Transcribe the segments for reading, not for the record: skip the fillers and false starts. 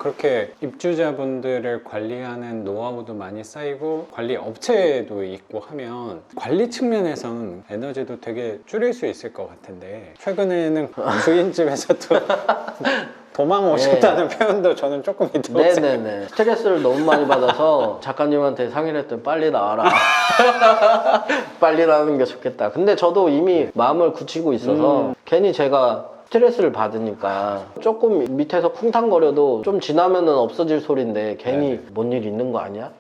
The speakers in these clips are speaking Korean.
그렇게 입주자분들을 관리하는 노하우도 많이 쌓이고 관리 업체도 있고 하면 관리 측면에선 에너지도 되게 줄일 수 있을 것 같은데, 최근에는 주인집에서도 도망 오셨다는 표현도 저는 조금 있다고 생각해요. 네네네. 스트레스를 너무 많이 받아서 작가님한테 상의를 했더니 빨리 나와라. 빨리 나오는 게 좋겠다. 근데 저도 이미 마음을 굳히고 있어서 괜히 제가 스트레스를 받으니까 조금 밑에서 쿵탕거려도 좀 지나면은 없어질 소린데 괜히 뭔 일 있는 거 아니야?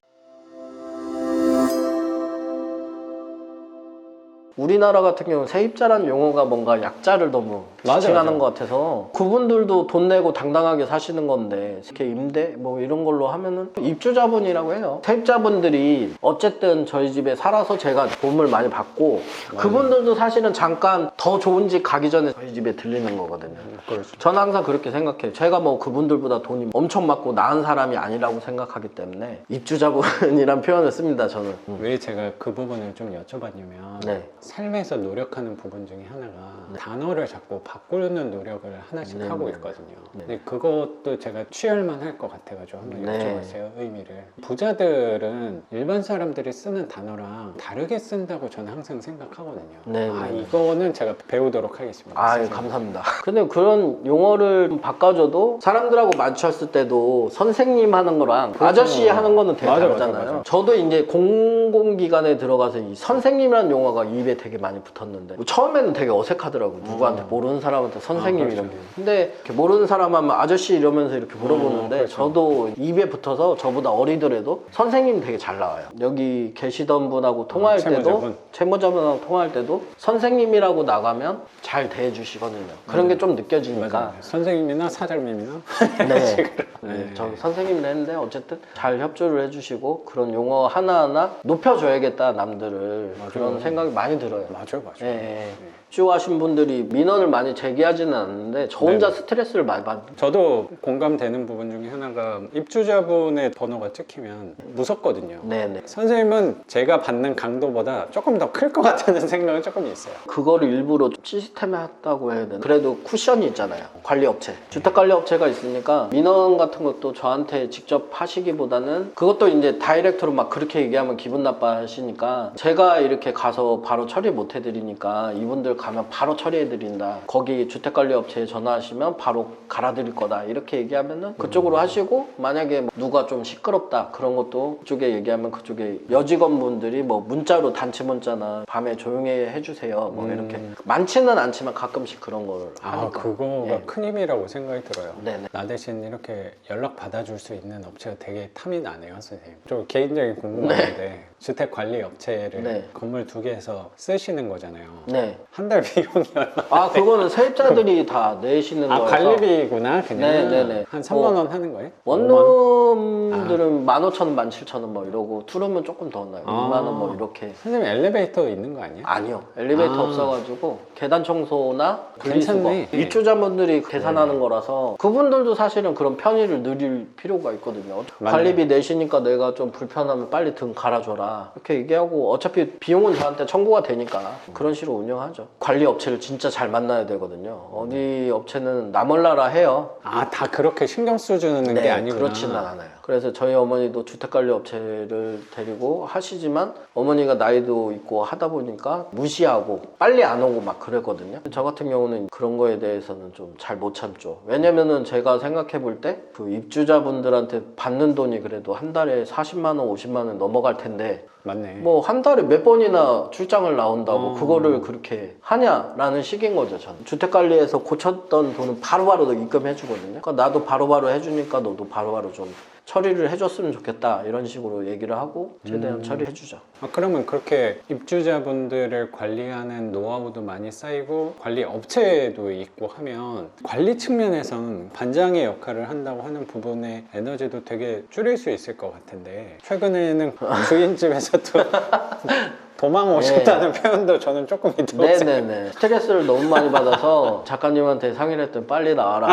우리나라 같은 경우는 세입자란 용어가 뭔가 약자를 너무 지칭하는 것 같아서 그분들도 돈 내고 당당하게 사시는 건데 이렇게 임대 뭐 이런 걸로 하면은 입주자분이라고 해요. 세입자분들이 어쨌든 저희 집에 살아서 제가 도움을 많이 받고 그분들도 사실은 잠깐 더 좋은 집 가기 전에 저희 집에 들리는 거거든요. 그렇죠. 저는 항상 그렇게 생각해요. 제가 뭐 그분들보다 돈이 엄청 많고 나은 사람이 아니라고 생각하기 때문에 입주자분이란 표현을 씁니다. 저는. 왜 제가 그 부분을 좀 여쭤봤냐면 네. 삶에서 노력하는 부분 중에 하나가 단어를 자꾸 바꾸는 노력을 하나씩 네, 하고 네. 있거든요. 네. 근데 그것도 제가 취할만 할 것 같아가지고 한번 네. 여쭤봤어요, 의미를. 부자들은 일반 사람들이 쓰는 단어랑 다르게 쓴다고 저는 항상 생각하거든요. 네, 아, 네. 이거는 제가 배우도록 하겠습니다. 아, 선생님. 감사합니다. 근데 그런 용어를 좀 바꿔줘도 사람들하고 마주쳤을 때도 선생님 하는 거랑 아저씨 하는 거는 되게 맞아, 다르잖아요. 맞아. 저도 이제 공공기관에 들어가서 이 선생님이라는 용어가 입에 되게 많이 붙었는데 처음에는 되게 어색하더라고요. 누구한테 모르는 사람한테 선생님 이런 게. 근데 이렇게 모르는 사람 하면 아저씨 이러면서 이렇게 물어보는데 그렇죠. 저도 입에 붙어서 저보다 어리더라도 선생님 되게 잘 나와요. 여기 계시던 분하고 통화할 때도 채무자분. 채무자분하고 통화할 때도 선생님이라고 나가면 잘 대해주시거든요. 그런 게 좀 느껴지니까. 맞아요. 선생님이나 사장님이나 네. 네. 저 선생님을 했는데 어쨌든 잘 협조를 해주시고 그런 용어 하나하나 높여줘야겠다 남들을 그런 생각이 많이 들어요. 맞아요. 예, 예. 입주하신 분들이 민원을 많이 제기하지는 않는데 저 혼자 스트레스를 많이 받는. 저도 공감되는 부분 중에 하나가 입주자분의 번호가 찍히면 무섭거든요. 네네. 선생님은 제가 받는 강도보다 조금 더 클 것 같다는 생각은 조금 있어요. 그거를 일부러 시스템에 했다고 해야 되나? 그래도 쿠션이 있잖아요. 관리업체. 주택관리업체가 있으니까 민원 같은 것도 저한테 직접 하시기보다는 그것도 이제 다이렉트로 막 그렇게 얘기하면 기분 나빠하시니까 제가 이렇게 가서 바로 처리 못 해드리니까 이분들 가면 바로 처리해드린다. 거기 주택관리업체에 전화하시면 바로 갈아드릴 거다. 이렇게 얘기하면은 그쪽으로 하시고 만약에 누가 좀 시끄럽다. 그런 것도 그쪽에 얘기하면 그쪽에 여직원분들이 뭐 문자로 단체 문자나 밤에 조용히 해주세요. 뭐 이렇게 많지는 않지만 가끔씩 그런 거를 아, 하니까. 그거가 예. 큰 힘이라고 생각이 들어요. 네네. 나 대신 이렇게 연락 받아줄 수 있는 업체가 되게 탐이 나네요, 선생님. 좀 개인적인 궁금한데 주택관리업체를 네. 건물 2개에서 쓰시는 거잖아요. 네. 한 달 비용이 얼마? 아 그거는 세입자들이 다 내시는 아, 거여서 관리비구나, 그냥. 네네네. 한 3만 원 하는 거예요? 원룸들은 15,000원, 17,000원 뭐 이러고 투룸은 조금 더 나요. 2만 원 뭐 이렇게. 선생님 엘리베이터 있는 거 아니에요? 아니요. 엘리베이터 아. 없어가지고 계단 청소나 분리수거 괜찮네. 입주자분들이 계산하는 거라서 그분들도 사실은 그런 편의를 누릴 필요가 있거든요. 맞네. 관리비 내시니까 내가 좀 불편하면 빨리 등 갈아줘라 이렇게 얘기하고 어차피 비용은 저한테 청구가 되니까 그런 식으로 운영하죠. 관리 업체를 진짜 잘 만나야 되거든요. 어디 업체는 나 몰라라 해요. 아, 다 그렇게 신경 써주는 게 아니구나. 그렇지는 않아요. 그래서 저희 어머니도 주택관리업체를 데리고 하시지만 어머니가 나이도 있고 하다 보니까 무시하고 빨리 안 오고 막 그랬거든요. 저 같은 경우는 그런 거에 대해서는 좀 잘 못 참죠. 왜냐면은 제가 생각해 볼 때 그 입주자분들한테 받는 돈이 그래도 한 달에 40만 원, 50만 원 넘어갈 텐데 맞네. 뭐 한 달에 몇 번이나 출장을 나온다고 그거를 그렇게 하냐라는 식인 거죠. 저는 주택관리에서 고쳤던 돈은 바로바로 입금해 주거든요. 그러니까 나도 바로바로 해주니까 너도 바로바로 좀 처리를 해줬으면 좋겠다 이런 식으로 얘기를 하고 최대한 처리해 주죠. 아, 그러면 그렇게 입주자분들을 관리하는 노하우도 많이 쌓이고 관리 업체도 있고 하면 관리 측면에선 반장의 역할을 한다고 하는 부분에 에너지도 되게 줄일 수 있을 것 같은데, 최근에는 주인집에서도 도망 오셨다는 표현도 저는 조금 있다고 생각해요. 네네네. 스트레스를 너무 많이 받아서 작가님한테 상의를 했더니 빨리 나와라.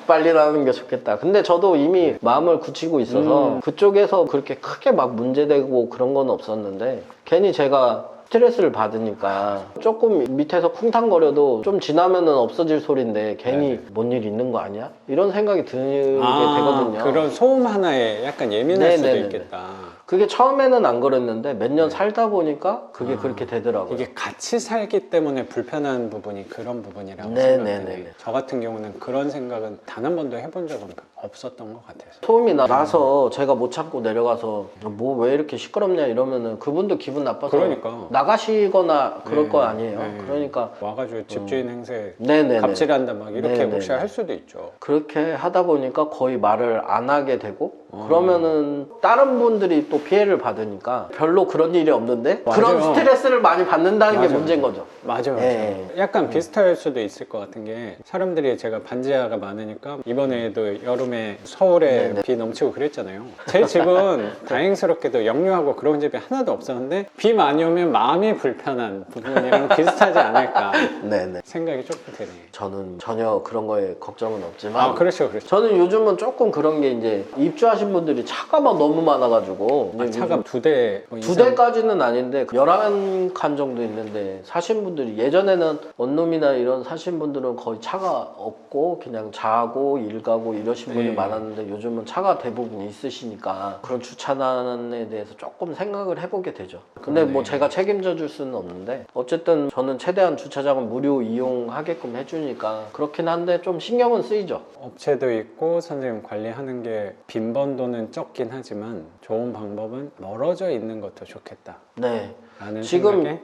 빨리 나오는 게 좋겠다. 근데 저도 이미 마음을 굳히고 있어서 그쪽에서 그렇게 크게 막 문제되고 그런 건 없었는데 괜히 제가 스트레스를 받으니까 조금 밑에서 쿵탕거려도 좀 지나면은 없어질 소린데 괜히 뭔 일 있는 거 아니야? 이런 생각이 들게 되거든요. 그런 소음 하나에 약간 예민할 수도 네네네네. 있겠다. 그게 처음에는 안 그랬는데 몇 년 살다 보니까 그게 그렇게 되더라고요. 이게 같이 살기 때문에 불편한 부분이 그런 부분이라고 네네네네. 생각해요. 저 같은 경우는 그런 생각은 단 한 번도 해본 적은 없었던 것 같아서. 소음이 나서 제가 못 참고 내려가서 뭐 왜 이렇게 시끄럽냐 이러면은 그분도 기분 나빠서 그러니까. 나가시거나 그럴 네, 거 아니에요. 네. 그러니까 와가지고 집주인 행세 네네네. 갑질한다 막 이렇게 네네네. 혹시 할 수도 있죠. 그렇게 하다 보니까 거의 말을 안 하게 되고 그러면은 다른 분들이 또 피해를 받으니까 별로 그런 일이 없는데 맞아요. 그런 스트레스를 많이 받는다는 게 맞아요. 문제인 거죠. 맞아요. 예. 약간 비슷할 수도 있을 것 같은 게 사람들이 제가 반지하가 많으니까 이번에도 여름에 서울에 네네. 비 넘치고 그랬잖아요. 제 집은 다행스럽게도 역류하고 그런 집이 하나도 없었는데 비 많이 오면 마음이 불편한 부분이랑 비슷하지 않을까 네네. 생각이 조금 드네요. 저는 전혀 그런 거에 걱정은 없지만 그렇죠, 그렇죠. 저는 요즘은 조금 그런 게 이제 입주하신 분들이 차가 막 너무 많아가지고 차가 두 대, 뭐 두 이상- 대까지는 아닌데 11칸 정도 있는데 사신 분들이 예전에는 원룸이나 이런 사신 분들은 거의 차가 없고 그냥 자고 일 가고 이러신 분이 네. 많았는데 요즘은 차가 대부분 있으시니까 그런 주차난에 대해서 조금 생각을 해보게 되죠. 근데 뭐 제가 책임져 줄 수는 없는데 어쨌든 저는 최대한 주차장은 무료 이용하게끔 해주니까 그렇긴 한데 좀 신경은 쓰이죠. 업체도 있고 선생님 관리하는 게 빈번도는 적긴 하지만 좋은 방법은 멀어져 있는 것도 좋겠다 네. 라는 지금 생각에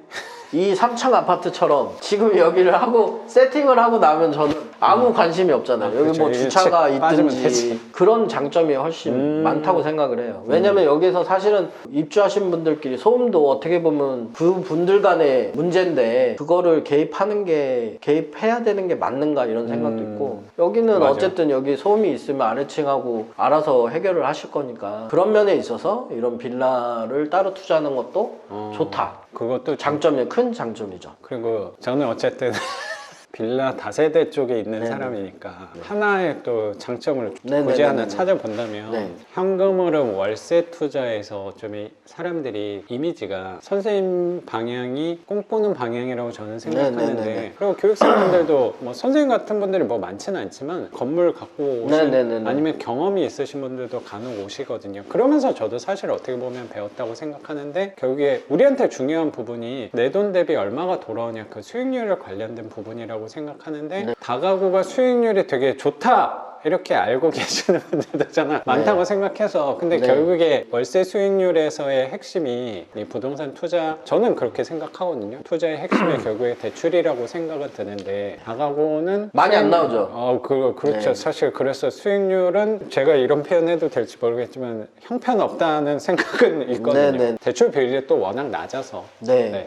이 3층 아파트처럼 지금 여기를 하고 세팅을 하고 나면 저는 아무 관심이 없잖아요. 여기 그렇죠. 뭐 이게 주차가 빠지면 있든지 되지. 그런 장점이 훨씬 많다고 생각을 해요. 왜냐면 여기서 사실은 입주하신 분들끼리 소음도 어떻게 보면 그 분들 간의 문제인데 그거를 개입해야 되는 게 맞는가 이런 생각도 있고 여기는 맞아요. 어쨌든 여기 소음이 있으면 아래층하고 알아서 해결을 하실 거니까 그런 면에 있어서 이런 빌라를 따로 투자하는 것도 좋다. 그것도 장점이 큰 장점이죠. 그리고 저는 어쨌든 빌라 다세대 쪽에 있는 네네. 사람이니까 하나의 또 장점을 네네네네. 굳이 하나 찾아본다면 네. 현금으로 월세 투자에서 좀 이 사람들이 이미지가 선생님 방향이 꿈꾸는 방향이라고 저는 생각하는데 네네네네. 그리고 교육생분들도 뭐 선생님 같은 분들이 뭐 많지는 않지만 건물 갖고 오신 네네네네. 아니면 경험이 있으신 분들도 간혹 오시거든요. 그러면서 저도 사실 어떻게 보면 배웠다고 생각하는데 결국에 우리한테 중요한 부분이 내 돈 대비 얼마가 돌아오냐 그 수익률에 관련된 부분이라고 생각하는데 네. 다가구가 수익률이 되게 좋다 이렇게 알고 계시는 분들도 저는 많다고 생각해서 근데 네. 결국에 월세 수익률에서의 핵심이 이 부동산 투자 저는 그렇게 생각하거든요. 투자의 핵심이 결국에 대출이라고 생각은 드는데 다가구는 많이 안 나오죠. 그렇죠. 네. 사실 그래서 수익률은 제가 이런 표현해도 될지 모르겠지만 형편없다는 생각은 있거든요. 네네. 대출 비율이 또 워낙 낮아서 네. 네.